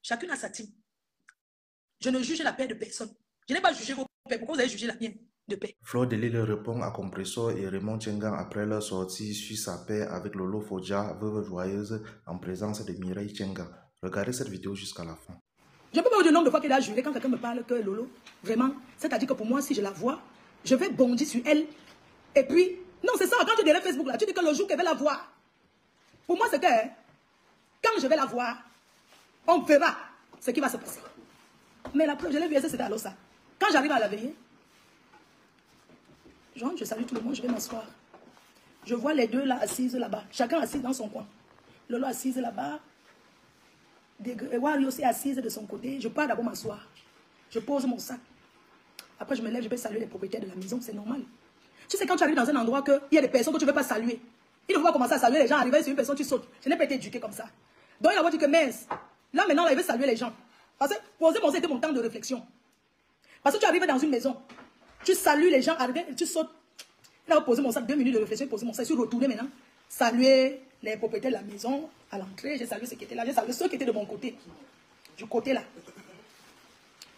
Chacune a sa team. Je ne juge la paix de personne. Je n'ai pas jugé vos paix. Pourquoi vous avez jugé la mienne de paix? Flo de Lille répond à Compressor et Raymond Tchengan après leur sortie sur sa paix avec Lolo Fodja, veuve joyeuse, en présence de Mireille Tchengan. Regardez cette vidéo jusqu'à la fin. Je ne peux pas vous dire le nombre de fois qu'elle a juré quand quelqu'un me parle que Lolo, vraiment, c'est-à-dire que pour moi, si je la vois, je vais bondir sur elle. Et puis, non, c'est ça, quand tu es derrière Facebook, là, tu dis que le jour qu'elle va la voir, pour moi, c'est que, quand je vais la voir, on verra ce qui va se passer. Mais la preuve, je l'ai vu, c'était alors ça. Quand j'arrive à la veiller, je salue tout le monde, je vais m'asseoir. Je vois les deux là, assises là-bas, chacun assis dans son coin. Lolo assise là-bas, Wari aussi assise de son côté. Je pars d'abord m'asseoir. Je pose mon sac. Après, je me lève, je vais saluer les propriétaires de la maison, c'est normal. Tu sais, quand tu arrives dans un endroit qu'il y a des personnes que tu ne veux pas saluer, il ne faut pas commencer à saluer les gens. Arriver sur une personne, tu sautes. Je n'ai pas été éduqué comme ça. Donc, il a dit que mince. Là, maintenant, là, il veut saluer les gens. Parce que poser mon sac était mon temps de réflexion. Parce que tu arrives dans une maison, tu salues les gens, arriver, tu sautes. Il a posé mon sac, 2 minutes de réflexion, posé mon sac, je suis retourné maintenant. Saluer les propriétaires de la maison à l'entrée. J'ai salué ceux qui étaient là. J'ai salué ceux qui étaient de mon côté. Du côté là.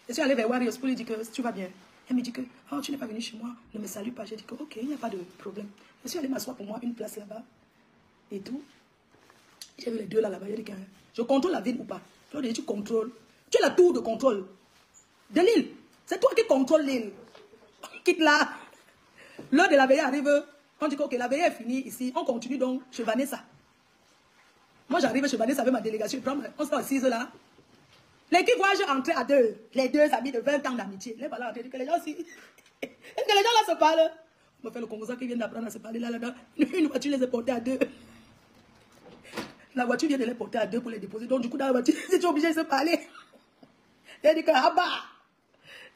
Je suis allé vers Warriors pour lui dire que tu vas bien. Elle me dit que oh, tu n'es pas venu chez moi, ne me salue pas. J'ai dit que ok, il n'y a pas de problème. Je suis allé m'asseoir pour moi, une place là-bas. Et tout. J'ai vu les deux là-bas. J'ai dit que je contrôle la ville ou pas. Je lui ai dit, tu contrôles. Tu es la tour de contrôle de l'île. C'est toi qui contrôles l'île. Quitte là. L'heure de la veillée arrive. On dit que ok, la veillée est finie ici. On continue donc chez Vanessa. Moi j'arrive chez Vanessa avec ma délégation. On s'est assise là. L'équipe voyage entrer à deux. Les deux amis de 20 ans d'amitié. Les voilà, on dit que les gens aussi. Que les gens là se parlent. On me fait le Congo qui vient d'apprendre à se parler là-dedans. Une voiture les a portés à deux. La voiture vient de les porter à deux pour les déposer. Donc du coup, dans la voiture, ils étaient obligés de se parler. Elle dit que ah bah,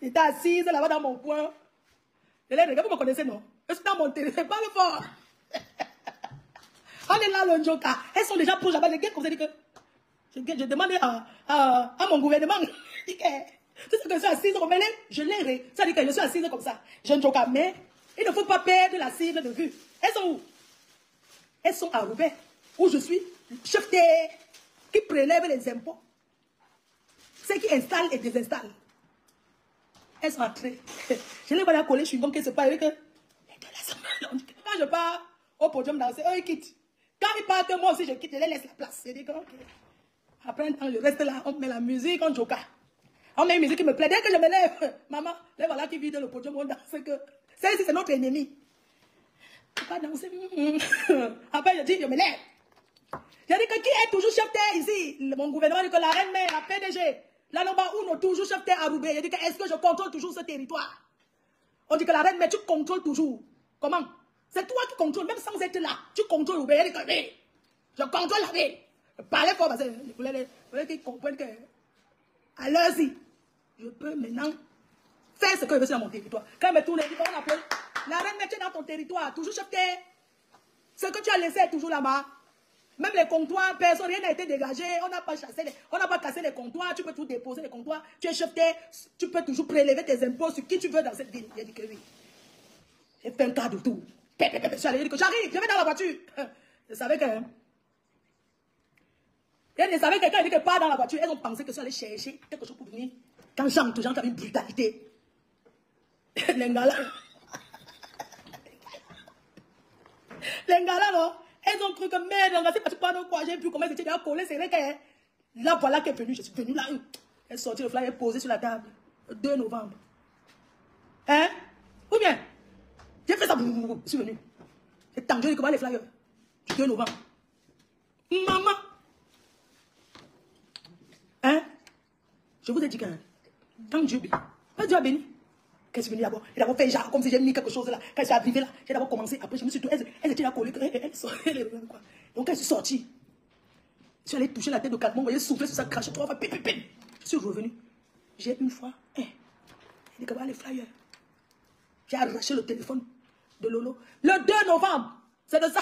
j'étais assise là-bas dans mon coin. Et là, regarde, vous me connaissez, non? Je suis dans mon téléphone, parle fort. On est là, le Njoka. Elles sont déjà proches là-bas. Les gars, comme ça, dit que je demandais à mon gouvernement. Tu sais que je suis assise comme elle, je l'ai. Ça dit que je suis assise comme ça. Je ne joue pas, mais il ne faut pas perdre la cible de vue. Elles sont où? Elles sont à Roubaix, où je suis chef qui prélève les impôts. Ceux qui installent et désinstallent. Elles sont entrées. Je les vois là coller, je suis bon qu'elles se parlent. Quand je pars au podium danser, eux ils quittent. Quand ils partent, moi aussi je quitte, je les laisse la place. Je dis que ok. Après un temps, je reste là, on met la musique, on joue. On met une musique qui me plaît. Dès que je me lève, maman, les voilà qui vide le podium, on danse que. C'est notre ennemi. Je ne pas danser. Après, je dis, je me lève. Je dis que qui est toujours chef terre ici? Mon gouvernement dit que la reine mère, la PDG, la Nomba Uno, toujours chef terre à Roubaix. Je dis que est-ce que je contrôle toujours ce territoire? On dit que la reine mère, tu contrôles toujours. Comment? C'est toi qui contrôles, même sans être là. Tu contrôles Roubaix. Je dis que oui, je contrôle la ville. Je parlais fort parce que je voulais qu'ils comprennent que à l'heure-ci, je peux maintenant faire ce que je veux sur mon territoire. Quand elle me tourne, elle dit qu'on appelle la reine mère, tu es dans ton territoire, toujours chef terre. Ce que tu as laissé est toujours là-bas. Même les comptoirs, personne, rien n'a été dégagé. On n'a pas chassé, on n'a pas cassé les comptoirs. Tu peux tout déposer les comptoirs. Tu es chef terre, tu peux toujours prélever tes impôts sur qui tu veux dans cette ville. Il a dit que oui. J'ai fait un tas de tout. J'arrive, je vais dans la voiture. Je savais que. Elles savaient que quelqu'un dit que pas dans la voiture. Elles ont pensé que je suis allé chercher quelque chose pour venir. Quand j'entre, j'entre avec brutalité. Les gars là. Les gars là, non. Elles ont cru que merde, c'est parce que pas de quoi. J'ai vu comment elles étaient déjà collées. C'est vrai que là, voilà qu'elle est venue. Je suis venue là. Elle est sortie le flyer, elle est posée sur la table. Le 2 novembre. Hein? Ou bien, j'ai fait ça. Je suis venue. J'ai tendu comment les flyers. Du 2 novembre. Maman. Hein? Je vous ai dit que quand Dieu bénit, pas Dieu a béni. Qu'est-ce que je venu d'abord? J'ai d'abord fait genre comme si j'ai mis quelque chose là. Quand je suis arrivé là, j'ai d'abord commencé. Après, je me suis dit, elles étaient là collées. Quoi. Donc, elles sont sorties. Je suis allé toucher la tête de Calmon, vous voyez, souffler sur ça, cracher 3 fois. Je suis revenu. J'ai une fois, il dit que les flyers. J'ai arraché le téléphone de Lolo. Le 2 novembre, c'est de ça.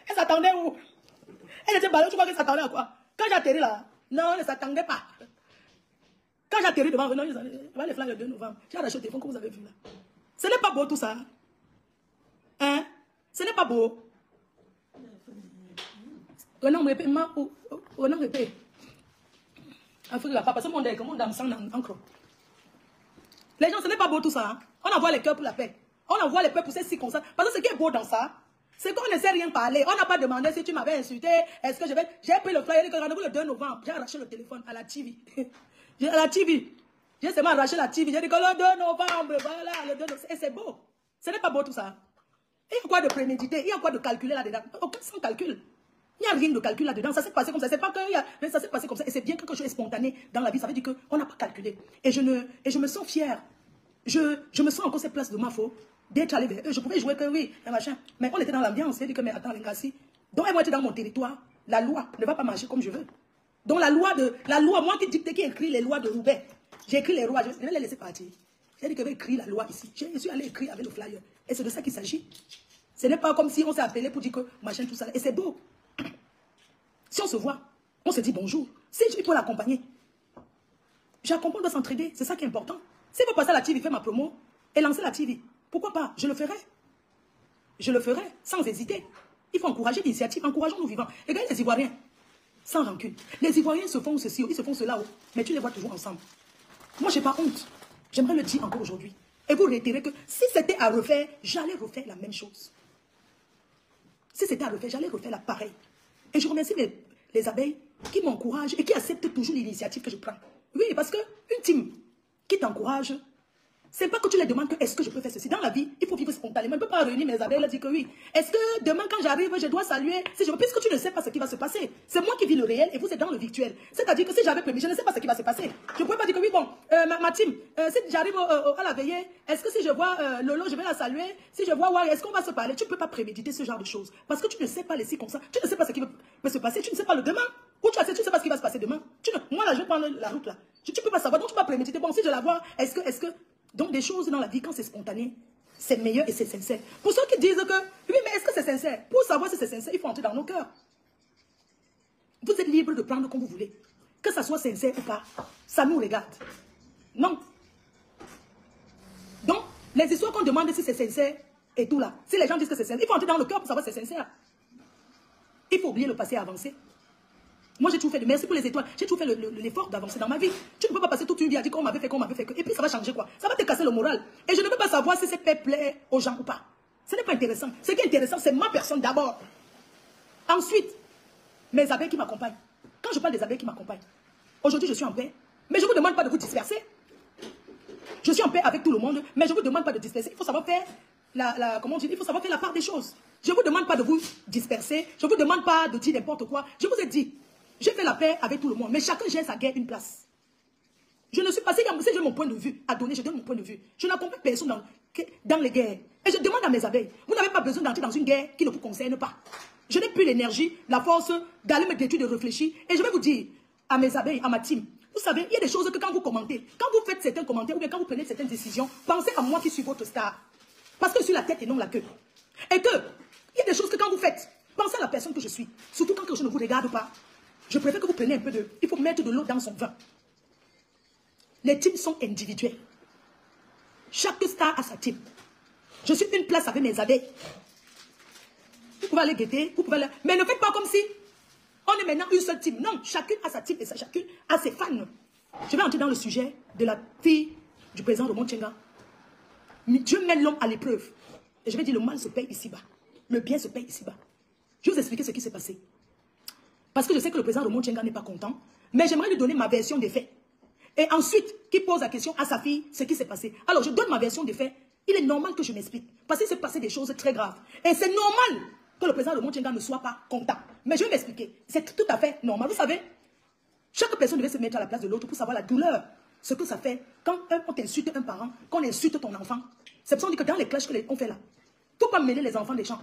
Elle s'attendait où? Elle était balayée, tu crois qu'elle s'attendait à quoi? Quand j'ai atterri là, non, elle ne s'attendait pas. Quand j'ai atterri devant, non, les flyers le 2 novembre, j'ai arraché le téléphone comme vous avez vu là. Ce n'est pas beau tout ça. Hein? Ce n'est pas beau. Renan me répète, Renan répète. Afrique là, parce que mon monde dans sang encre. Les gens, ce n'est pas beau tout ça. Hein? On envoie les cœurs pour la paix. On envoie les cœurs pour ces circonstances. Parce que ce qui est beau dans ça, c'est qu'on ne sait rien parler. On n'a pas demandé si tu m'avais insulté. Est-ce que je vais... J'ai pris le flyer, rendez-vous le 2 novembre. J'ai arraché le téléphone à la TV. À la TV. J'ai seulement arraché la TV. J'ai dit que le 2 novembre, voilà, le 2 novembre. Et c'est beau. Ce n'est pas beau tout ça. Il y a quoi de prémédité? Il y a quoi de calculer là-dedans? Aucun sans calcul. Il n'y a rien de calcul là-dedans. Ça s'est passé comme ça. C'est pas que mais ça s'est passé comme ça. Et c'est bien que quelque chose est spontané dans la vie. Ça veut dire qu'on n'a pas calculé. Et je me sens fière. Je me sens encore cette place de ma faute d'être allé vers eux. Je pouvais jouer que oui, un machin. Mais on était dans l'ambiance. J'ai dit que, mais attends, les gars, si. Donc, elles vont être dans mon territoire. La loi ne va pas marcher comme je veux. Donc, la loi, moi qui dicte, qui écrit les lois de Roubaix. J'ai écrit les lois. Je vais les laisser partir. J'ai dit que je vais écrire la loi ici. Je suis allé écrire avec le flyer. Et c'est de ça qu'il s'agit. Ce n'est pas comme si on s'est appelé pour dire que machin, tout ça. Et c'est beau. Si on se voit, on se dit bonjour. Si je peux l'accompagner, j'accompagne, on doit s'entraider. C'est ça qui est important. Si vous passez à la TV, faire ma promo et lancer la TV, pourquoi pas? Je le ferai. Je le ferai sans hésiter. Il faut encourager l'initiative. Encourageons nos vivants. Regardez les Ivoiriens, sans rancune. Les Ivoiriens se font ceci, ils se font cela, mais tu les vois toujours ensemble. Moi, je n'ai pas honte. J'aimerais le dire encore aujourd'hui. Et vous réitérez que si c'était à refaire, j'allais refaire la même chose. Si c'était à refaire, j'allais refaire la pareille. Et je remercie les abeilles qui m'encouragent et qui acceptent toujours l'initiative que je prends. Oui, parce qu'une team qui t'encourage, c'est pas que tu les demandes que est-ce que je peux faire ceci. Dans la vie, il faut vivre spontanément. Je ne peux pas réunir mes abeilles et leur dire que oui. Est-ce que demain, quand j'arrive, je dois saluer puisque tu ne sais pas ce qui va se passer. C'est moi qui vis le réel et vous êtes dans le virtuel. C'est-à-dire que si j'avais permis, je ne sais pas ce qui va se passer. Je ne pourrais pas dire que oui, bon, ma team, si j'arrive à la veillée, est-ce que si je vois Lolo, je vais la saluer? Si je vois Wari, est-ce qu'on va se parler? Tu ne peux pas préméditer ce genre de choses. Parce que tu ne sais pas les circonstances. Tu ne sais pas ce qui peut se passer. Tu ne sais pas le demain. Ou tu ne sais pas ce qui va se passer demain. Moi, là, je vais prendre la route là. Tu ne peux pas savoir. Donc, tu vas préméditer. Bon, si je la vois, est-ce que... Donc, des choses dans la vie, quand c'est spontané, c'est meilleur et c'est sincère. Pour ceux qui disent que, oui, mais est-ce que c'est sincère? Pour savoir si c'est sincère, il faut entrer dans nos cœurs. Vous êtes libre de prendre comme vous voulez. Que ça soit sincère ou pas, ça nous regarde. Non. Donc, les histoires qu'on demande si c'est sincère et tout là, si les gens disent que c'est sincère, il faut entrer dans le cœur pour savoir si c'est sincère. Il faut oublier le passé et avancer. Moi, j'ai tout fait. Merci pour les étoiles. J'ai tout fait l'effort d'avancer dans ma vie. Tu ne peux pas passer toute une vie à dire qu'on m'avait fait, qu'on m'avait fait. Et puis, ça va changer quoi? Ça va te casser le moral. Et je ne peux pas savoir si cette paix plaît aux gens ou pas. Ce n'est pas intéressant. Ce qui est intéressant, c'est ma personne d'abord. Ensuite, mes abeilles qui m'accompagnent. Quand je parle des abeilles qui m'accompagnent, aujourd'hui, je suis en paix. Mais je ne vous demande pas de vous disperser. Je suis en paix avec tout le monde, mais je ne vous demande pas de disperser. Il faut savoir faire comment dire, il faut savoir faire la part des choses. Je ne vous demande pas de vous disperser. Je ne vous demande pas de dire n'importe quoi. Je vous ai dit, j'ai fait la paix avec tout le monde, mais chacun gère sa guerre une place. Je ne suis pas, si j'ai mon point de vue à donner, je donne mon point de vue. Je n'accompagne personne dans les guerres. Et je demande à mes abeilles, vous n'avez pas besoin d'entrer dans une guerre qui ne vous concerne pas. Je n'ai plus l'énergie, la force d'aller me détruire, de réfléchir. Et je vais vous dire à mes abeilles, à ma team, vous savez, il y a des choses que quand vous commentez, quand vous faites certains commentaires ou bien quand vous prenez certaines décisions, pensez à moi qui suis votre star. Parce que je suis la tête et non la queue. Et que, il y a des choses que quand vous faites, pensez à la personne que je suis. Surtout quand je ne vous regarde pas. Je préfère que vous preniez un peu de... Il faut mettre de l'eau dans son vin. Les teams sont individuels. Chaque star a sa team. Je suis une place avec mes abeilles. Vous pouvez aller guetter, vous pouvez aller... Mais ne faites pas comme si on est maintenant une seule team. Non, chacune a sa team et chacune a ses fans. Je vais entrer dans le sujet de la fille du président de Montchenga. Dieu mène l'homme à l'épreuve. Et je vais dire, le mal se paye ici-bas. Le bien se paye ici-bas. Je vais vous expliquer ce qui s'est passé. Parce que je sais que le président de Montchenga n'est pas content. Mais j'aimerais lui donner ma version des faits. Et ensuite, qu'il pose la question à sa fille, ce qui s'est passé. Alors, je donne ma version des faits. Il est normal que je m'explique. Parce qu'il s'est passé des choses très graves. Et c'est normal que le président de Montchenga ne soit pas content. Mais je vais m'expliquer. C'est tout à fait normal. Vous savez, chaque personne devait se mettre à la place de l'autre pour savoir la douleur. Ce que ça fait quand on t'insulte un parent, qu'on insulte ton enfant. C'est pour ça qu'on dit que dans les clashs qu'on fait là, il ne faut pas mêler les enfants des gens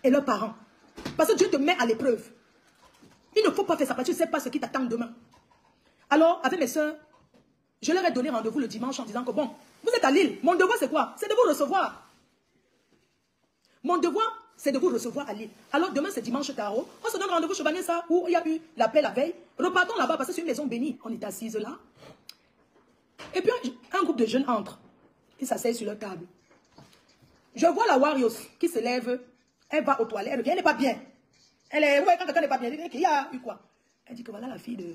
et leurs parents. Parce que Dieu te met à l'épreuve. Il ne faut pas faire ça parce que tu ne sais pas ce qui t'attend demain. Alors, avec mes soeurs, je leur ai donné rendez-vous le dimanche en disant que bon, vous êtes à Lille. Mon devoir, c'est quoi? C'est de vous recevoir. Mon devoir, c'est de vous recevoir à Lille. Alors, demain, c'est dimanche tarot. On se donne rendez-vous chez Vanessa où il y a eu l'appel la veille. Repartons là-bas parce que c'est une maison bénie. On est assises là. Et puis, un groupe de jeunes entre. Ils s'asseyent sur leur table. Je vois la Warriors qui se lève. Elle va aux toilettes. Elle n'est pas bien. Elle est, ouais, quand quelqu'un n'est pas bien, il y a eu quoi? Elle dit que voilà la fille de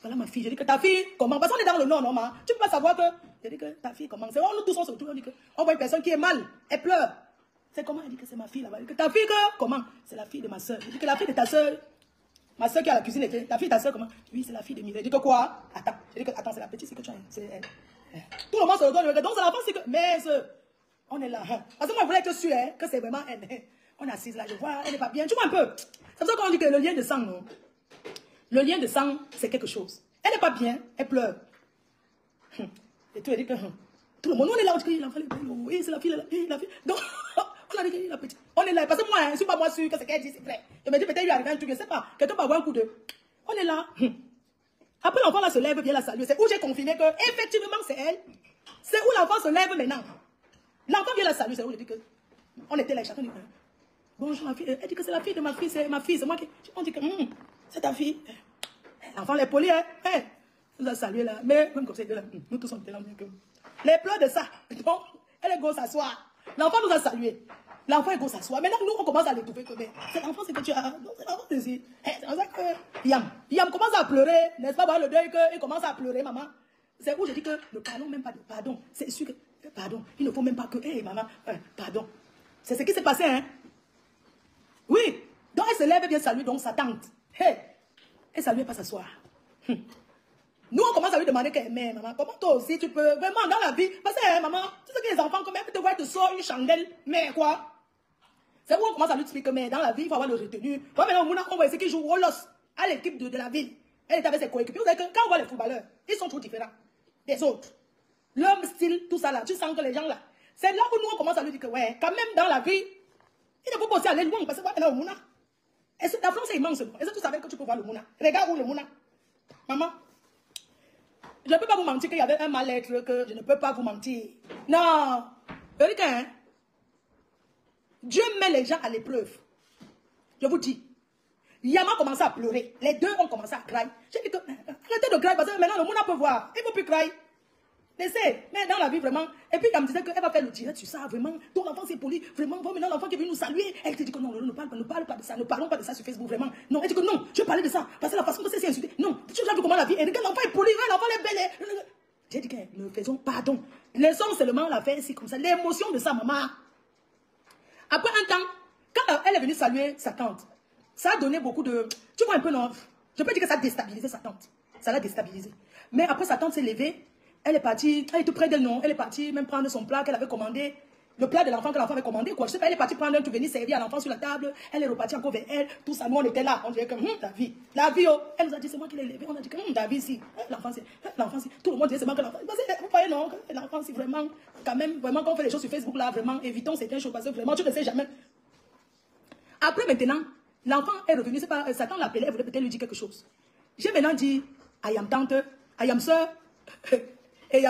Voilà ma fille. Je dis que ta fille, comment? Parce qu'on est dans le nord, non, ma. Tu peux pas savoir que. Je dis que ta fille, comment? C'est nous tous on se retrouve, on dit que on voit une personne qui est mal, elle pleure. C'est comment? Elle dit que c'est ma fille là-bas. Que ta fille, que comment? C'est la fille de ma soeur. Je dis que la fille de ta soeur, ma soeur qui est à la cuisine, ta fille, ta soeur, comment? Oui, c'est la fille de Mireille. Je dis que quoi? Attends. Je dis que attends, c'est la petite, c'est que tu as. C'est elle. Tout le monde se retourne. Donc c'est l'enfant, c'est que. Mais on est là. Parce que moi, je voulais être sûr que c'est vraiment elle. On est assise là, je vois, elle n'est pas bien. Tu vois un peu. C'est pour ça qu'on dit que le lien de sang, non? Le lien de sang, c'est quelque chose. Elle n'est pas bien, elle pleure. Et tout, elle dit que tout le monde, on est là, on dit que l'enfant est belle, oui, c'est la fille, la fille. Donc, on a dit que la petite. On est là, parce que moi, je ne suis pas moi sûr que c'est qu'elle dit, c'est vrai. Je me dis, peut-être lui arrive un truc, je ne sais pas. Quelqu'un peut avoir un coup de. On est là. Après, l'enfant là se lève, vient la saluer. C'est où j'ai confirmé que, effectivement, c'est elle. C'est où l'enfant se lève maintenant. L'enfant vient la saluer, c'est où je dis que. On était là, chacun dit que. Bonjour, ma fille. Elle dit que c'est la fille de ma fille, c'est ma fille, c'est moi qui. On dit que, c'est ta fille. L'enfant les poli, hein. Nous a salué là. Mais même comme ça, nous tous on était là. Les pleurs de ça. Donc, elle est go s'asseoir. L'enfant nous a salué. L'enfant est go s'asseoir. Maintenant, nous, on commence à l'étouffer. C'est l'enfant, c'est que tu as. Non, c'est l'enfant, c'est ici. C'est comme ça que. Yam commence à pleurer. N'est-ce pas, voir le deuil qu'il commence à pleurer, maman. C'est où je dis que ne parlons même pas de pardon. C'est sûr que. Pardon. Il ne faut même pas que. Hé, maman. Pardon. C'est ce qui s'est passé, hein. Oui. Donc, elle se lève et vient saluer donc sa tante. Hé. Elle salue pas s'asseoir. Nous, on commence à lui demander que, mais maman, comment toi aussi tu peux vraiment dans la vie? Parce que, maman, tu sais que les enfants, quand même, te voient te sort une chandelle, mais quoi? C'est où on commence à lui expliquer que, mais dans la vie, il faut avoir le retenu. Ouais, maintenant, on voit ici qui joue au Rolos à l'équipe de la ville. Elle est avec ses coéquipiers. Vous savez que quand on voit les footballeurs, ils sont trop différents des autres. L'homme, style, tout ça là, tu sens que les gens là, c'est là où nous, on commence à lui dire que, ouais, quand même, dans la vie, il ne faut pas aussi aller loin parce que, voilà, au Mouna. La France est immense. Est-ce que tu savais que tu peux voir le Mouna? Regarde où le Mouna. Maman, je ne peux pas vous mentir qu'il y avait un mal-être que je ne peux pas vous mentir. Non. Hein? Dieu met les gens à l'épreuve. Je vous dis. Yama a commencé à pleurer. Les deux ont commencé à crier. J'ai dit que arrêtez de crier parce que maintenant le Mouna peut voir. Il ne faut plus crier. Laissez, mais dans la vie vraiment. Et puis elle me disait qu'elle va faire le direct sur ça, vraiment. Ton enfant c'est poli, vraiment. Maintenant l'enfant qui est venu nous saluer. Elle te dit que non, ne parle pas de ça, ne parlons pas de ça sur Facebook, vraiment. Non, elle dit que non, je vais parler de ça. Parce que la façon dont c'est insulté. Non, tu as vu comment la vie est. Regarde, l'enfant est poli, l'enfant est belle. J'ai dit que ne faisons pardon. Laissons seulement la faire ici comme ça. L'émotion de sa maman. Après un temps, quand elle est venue saluer sa tante, ça a donné beaucoup de. Tu vois un peu, non? Je peux dire que ça a déstabilisé sa tante. Ça l'a déstabilisé. Mais après sa tante s'est levée. Elle est partie, elle est tout près d'elle, non? Elle est partie même prendre son plat qu'elle avait commandé. Le plat de l'enfant que l'enfant avait commandé, quoi. Je sais pas, elle est partie prendre un tout, venir servir à l'enfant sur la table. Elle est repartie encore vers elle. Tout ça, nous, on était là. On dirait que, la vie, oh. Elle nous a dit, c'est moi qui l'ai élevé. On a dit que, la vie, si. L'enfant, si. Tout le monde disait, c'est moi que l'enfant. Vous voyez, non? L'enfant, si vraiment, quand même, vraiment, quand on fait les choses sur Facebook, là, vraiment, évitons certaines choses parce que vraiment, tu ne sais jamais. Après, maintenant, l'enfant est revenu. C'est pas, Satan l'appelait, elle voulait peut-être lui dire quelque chose. J'ai maintenant dit, I am tante, I am soeur. Et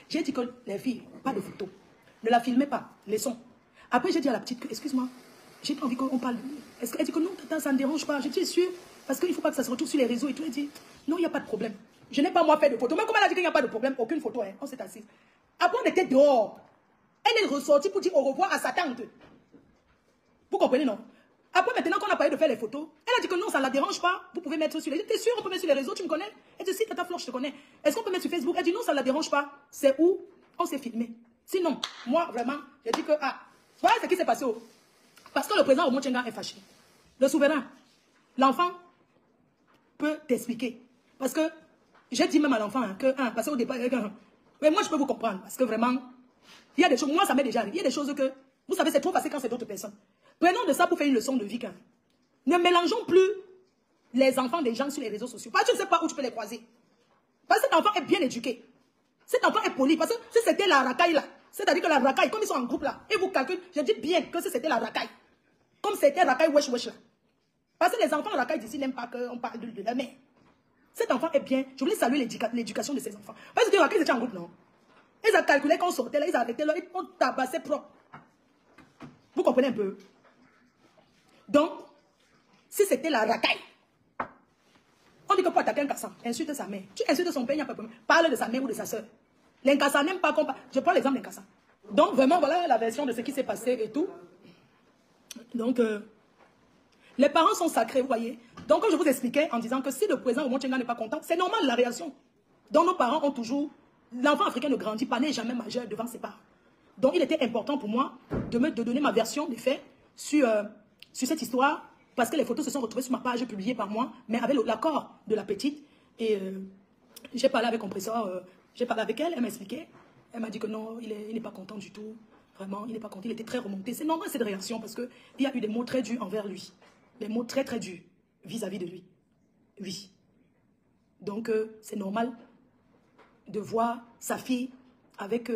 j'ai dit que les filles, pas de photos. Ne la filmez pas, laissons. Après, j'ai dit à la petite que, excuse-moi, j'ai pas envie qu'on parle. Elle dit que non, tata, ça ne dérange pas. Je dis, sûr, parce qu'il ne faut pas que ça se retrouve sur les réseaux et tout. Elle dit, non, il n'y a pas de problème. Je n'ai pas moi fait de photos. Même comme elle a dit qu'il n'y a pas de problème, aucune photo, hein. On s'est assis. Après, on était dehors. Elle est ressortie pour dire au revoir à sa tante. Vous comprenez, non? Après, maintenant qu'on a parlé de faire les photos, elle a dit que non, ça ne la dérange pas. Vous pouvez mettre sur les réseaux. T'es sûr, on peut mettre sur les réseaux, tu me connais? Elle dit, si, tata Flore, je te connais. Est-ce qu'on peut mettre sur Facebook? Elle dit, non, ça ne la dérange pas. C'est où on s'est filmé. Sinon, moi, vraiment, j'ai dit que, voilà ce qui s'est passé. Parce que le président Omo Tchenga est fâché. Le souverain, l'enfant peut t'expliquer. Parce que, j'ai dit même à l'enfant que, parce qu'au départ, mais moi, je peux vous comprendre. Parce que vraiment, il y a des choses, moi, ça m'est déjà arrivé. Il y a des choses que, vous savez, c'est trop facile quand c'est d'autres personnes. Prenons de ça pour faire une leçon de vie. Ne mélangeons plus les enfants des gens sur les réseaux sociaux. Parce que tu ne sais pas où tu peux les croiser. Parce que cet enfant est bien éduqué. Cet enfant est poli. Parce que si c'était la racaille là, c'est-à-dire que la racaille, comme ils sont en groupe là, et vous calculez, je dis bien que si c'était la racaille. Comme c'était racaille wesh wesh là. Parce que les enfants racaille d'ici n'aiment pas qu'on parle de la mère. Cet enfant est bien. Je voulais saluer l'éducation de ces enfants. Parce que les racailles étaient en groupe, non? Ils ont calculé qu'on sortait là, ils arrêtaient là, on tabassait propre. Vous comprenez un peu? Donc, si c'était la racaille, on dit que pour attaquer un Kassan, insulte sa mère. Tu insultes son père, il n'y a pas de problème. Parle de sa mère ou de sa soeur. L'Inkassan n'aime pas qu'on parle. Je prends l'exemple d'Inkassan. Donc, vraiment, voilà la version de ce qui s'est passé et tout. Donc, les parents sont sacrés, vous voyez. Donc, comme je vous expliquais en disant que si le président Raymond Tchenga n'est pas content, c'est normal la réaction. Donc, nos parents ont toujours... L'enfant africain ne grandit pas, n'est jamais majeur devant ses parents. Donc, il était important pour moi de donner ma version des faits sur cette histoire, parce que les photos se sont retrouvées sur ma page publiée par moi, mais avec l'accord de la petite. Et j'ai parlé avec Compressor, j'ai parlé avec elle, elle m'a expliqué. Elle m'a dit que non, il n'est pas content du tout. Vraiment, il n'est pas content, il était très remonté. C'est normal cette réaction, parce qu'il y a eu des mots très durs envers lui. Des mots très très durs vis-à-vis de lui. Oui. Donc, c'est normal de voir sa fille avec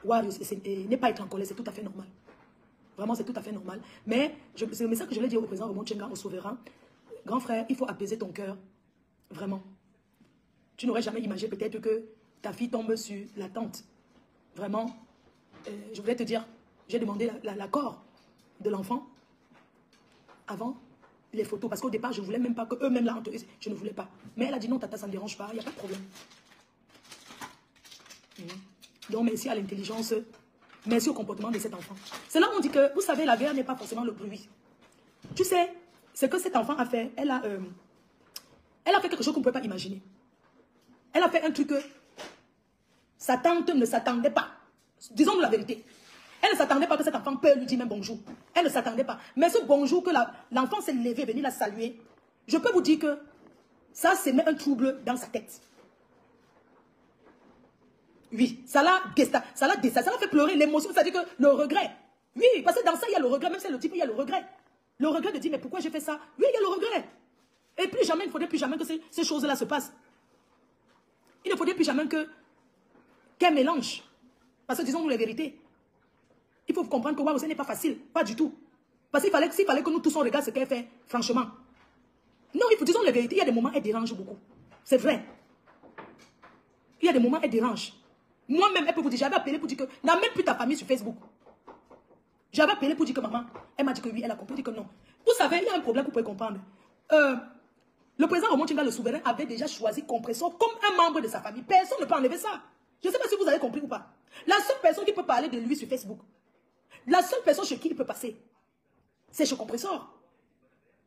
Warriors et ne pas être en colère, c'est tout à fait normal. Vraiment, c'est tout à fait normal. Mais c'est le message que je l'ai dit au président Raymond Tchenga, au souverain. Grand frère, il faut apaiser ton cœur. Vraiment. Tu n'aurais jamais imaginé peut-être que ta fille tombe sur la tente. Vraiment. Je voulais te dire, j'ai demandé l'accord de l'enfant avant les photos. Parce qu'au départ, je ne voulais même pas qu'eux-mêmes la rentrent. Je ne voulais pas. Mais elle a dit non, tata, ça ne me dérange pas, il n'y a pas de problème. Donc, merci à l'intelligence, merci au comportement de cet enfant. C'est là où on dit que, vous savez, la guerre n'est pas forcément le bruit. Tu sais, ce que cet enfant a fait, elle a fait quelque chose qu'on ne peut pas imaginer. Elle a fait un truc que sa tante ne s'attendait pas. Disons-nous la vérité. Elle ne s'attendait pas que cet enfant peut lui dire même bonjour. Elle ne s'attendait pas. Mais ce bonjour que l'enfant s'est levé, venu la saluer, je peux vous dire que ça, c'est met un trouble dans sa tête. Oui, ça l'a fait pleurer, l'émotion, c'est-à-dire que le regret. Oui, parce que dans ça, il y a le regret, même si c'est le type, il y a le regret. Le regret de dire, mais pourquoi j'ai fait ça? Oui, il y a le regret. Et plus jamais, il ne faudrait plus jamais que ces choses-là se passent. Il ne faudrait plus jamais qu'elles mélangent. Parce que disons-nous la vérité. Il faut comprendre que waouh, ce n'est pas facile, pas du tout. Parce qu'il fallait que nous tous on regarde ce qu'elle fait, franchement. Non, disons la vérité, il y a des moments, elle dérange beaucoup. C'est vrai. Il y a des moments, elle dérange. Moi-même, elle peut vous dire, j'avais appelé pour dire que, n'amène plus ta famille sur Facebook. J'avais appelé pour dire que maman, elle m'a dit que oui, elle a compris, dit que non. Vous savez, il y a un problème que vous pouvez comprendre. Le président Raymond Tchenga, le souverain, avait déjà choisi Compressor comme un membre de sa famille. Personne ne peut enlever ça. Je ne sais pas si vous avez compris ou pas. La seule personne qui peut parler de lui sur Facebook, la seule personne chez qui il peut passer, c'est chez Compressor.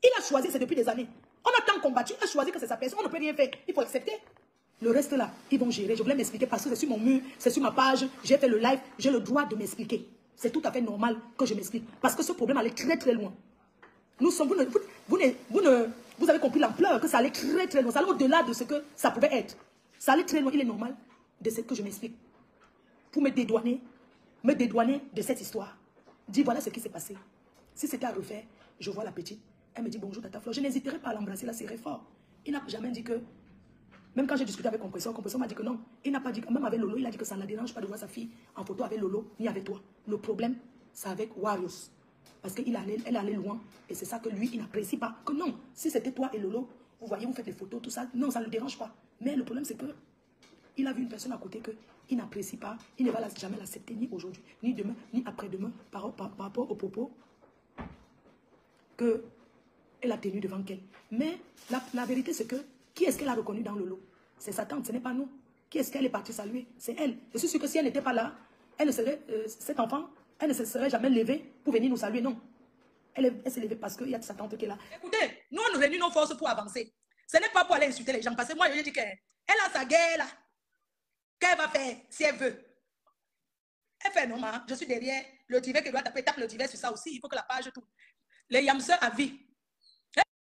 Il a choisi, c'est depuis des années. On a tant combattu, il a choisi que c'est sa personne, on ne peut rien faire. Il faut accepter. Le reste là, ils vont gérer. Je voulais m'expliquer parce que c'est sur mon mur, c'est sur ma page, j'ai fait le live, j'ai le droit de m'expliquer. C'est tout à fait normal que je m'explique. Parce que ce problème allait très très loin. Nous sommes, vous avez compris l'ampleur, que ça allait très très loin. Ça allait au-delà de ce que ça pouvait être. Ça allait très loin. Il est normal de ce que je m'explique. Pour me dédouaner de cette histoire. Dis voilà ce qui s'est passé. Si c'était à refaire, je vois la petite. Elle me dit bonjour Tata Fleur. Je n'hésiterai pas à l'embrasser, là c'est très fort. Il n'a jamais dit que... Même quand j'ai discuté avec Compressor m'a dit que non. Il n'a pas dit que, même avec Lolo, il a dit que ça ne la dérange pas de voir sa fille en photo avec Lolo, ni avec toi. Le problème, c'est avec Warriors. Parce qu'elle allait loin. Et c'est ça que lui, il n'apprécie pas. Que non, si c'était toi et Lolo, vous voyez, vous faites des photos, tout ça, non, ça ne le dérange pas. Mais le problème, c'est que il a vu une personne à côté qu'il n'apprécie pas. Il ne va jamais l'accepter, ni aujourd'hui, ni demain, ni après-demain, par rapport aux propos qu'elle a tenus devant elle. Mais la vérité, c'est que qui est-ce qu'elle a reconnu dans le lot? C'est sa tante, ce n'est pas nous. Qui est-ce qu'elle est partie saluer? C'est elle. Je suis sûre que si elle n'était pas là, elle ne serait, cet enfant, elle ne se serait jamais levée pour venir nous saluer, non. Elle s'est levée parce qu'il y a sa tante qui est là. Écoutez, nous, on nous réunit nos forces pour avancer. Ce n'est pas pour aller insulter les gens. Parce que moi, je lui ai dit qu'elle a sa guerre là. Qu'elle va faire si elle veut. Elle fait non, je suis derrière. Le divet qui doit taper, tape le divet sur ça aussi. Il faut que la page tourne. Les yamseurs à vie.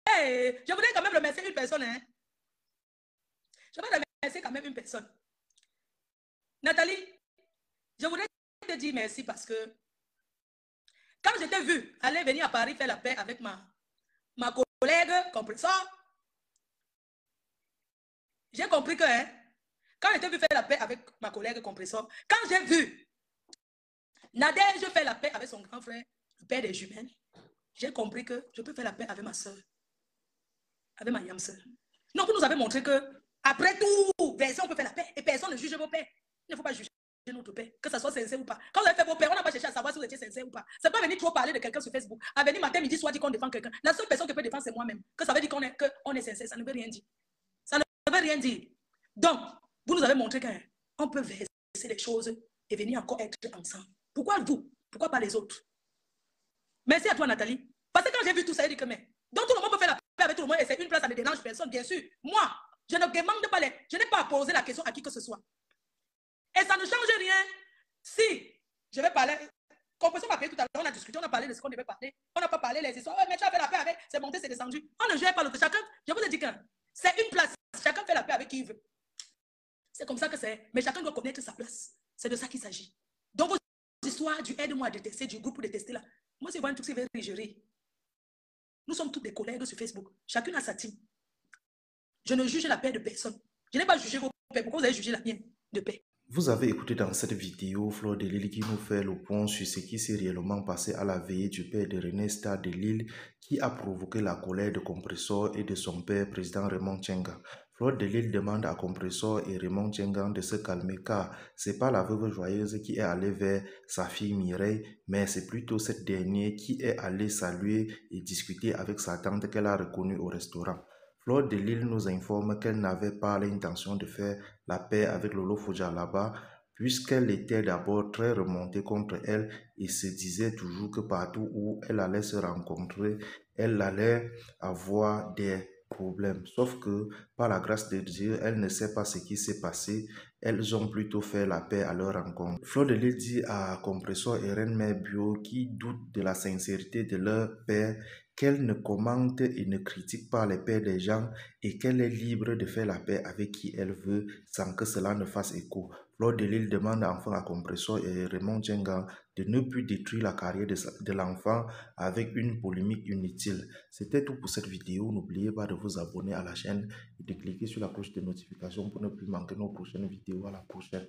Hey, je voudrais quand même remercier une personne. Hein. Je voudrais remercier quand même une personne. Nathalie, je voudrais te dire merci parce que quand je t'ai vu aller venir à Paris faire la paix avec ma collègue Compressor, j'ai compris que quand je t'ai vu faire la paix avec ma collègue Compressor, quand j'ai vu Nadège faire la paix avec son grand frère, le père des jumelles, j'ai compris que je peux faire la paix avec ma soeur, avec ma yam soeur. Donc vous nous avez montré que après tout, personne peut faire la paix et personne ne juge vos pères. Il ne faut pas juger notre père, que ça soit sincère ou pas. Quand vous avez fait vos pères, on n'a pas cherché à savoir si vous étiez sincère ou pas. C'est pas venir trop parler de quelqu'un sur Facebook. À venir matin, midi, soir, dire qu'on défend quelqu'un. La seule personne qui peut défendre, c'est moi-même. Que ça veut dire qu'on est sincère, ça ne veut rien dire. Ça ne veut rien dire. Donc, vous nous avez montré qu'on peut verser les choses et venir encore être ensemble. Pourquoi vous? Pourquoi pas les autres? Merci à toi, Nathalie. Parce que quand j'ai vu tout ça, j'ai dit que mais Donc tout le monde peut faire la paix avec tout le monde et c'est une place, ça ne dérange personne, bien sûr. Moi, je ne demande pas je n'ai pas à poser la question à qui que ce soit. Et ça ne change rien si je vais parler. Compression papier, tout à l'heure, on a discuté, on a parlé de ce qu'on devait parler. On n'a pas parlé les histoires. Oh, mais tu as fait la paix avec, c'est monté, c'est descendu. On ne gère pas l'autre. Chacun, je vous ai dit que c'est une place. Chacun fait la paix avec qui il veut. C'est comme ça que c'est. Mais chacun doit connaître sa place. C'est de ça qu'il s'agit. Donc, vos histoires du aide-moi à détester, du groupe pour détester là. Moi, c'est pas un truc qui va gérer. Nous sommes tous des collègues sur Facebook. Chacun a sa team. Je ne juge la paix de personne. Je n'ai pas jugé vos paix. Pourquoi vous avez jugé la mienne de paix? Vous avez écouté dans cette vidéo Fleur de Lille qui nous fait le point sur ce qui s'est réellement passé à la veillée du père de René Star de Lille qui a provoqué la colère de Compressor et de son père, président Raymond Tchenga. Fleur de Lille demande à Compressor et Raymond Tchenga de se calmer car c'est pas la veuve joyeuse qui est allée vers sa fille Mireille, mais c'est plutôt cette dernière qui est allée saluer et discuter avec sa tante qu'elle a reconnue au restaurant. Fleur de Lille nous informe qu'elle n'avait pas l'intention de faire la paix avec Lolo Fodja là-bas, puisqu'elle était d'abord très remontée contre elle et se disait toujours que partout où elle allait se rencontrer, elle allait avoir des problèmes. Sauf que, par la grâce de Dieu, elle ne sait pas ce qui s'est passé. Elles ont plutôt fait la paix à leur rencontre. Fleur de Lille dit à Compressor et Reine Mère Bio qui doutent de la sincérité de leur père qu'elle ne commente et ne critique pas les pères des gens et qu'elle est libre de faire la paix avec qui elle veut sans que cela ne fasse écho. Fleur de Lille demande enfin à Compressor et Raymond Tchenga de ne plus détruire la carrière de l'enfant avec une polémique inutile. C'était tout pour cette vidéo. N'oubliez pas de vous abonner à la chaîne et de cliquer sur la cloche de notification pour ne plus manquer nos prochaines vidéos. À la prochaine.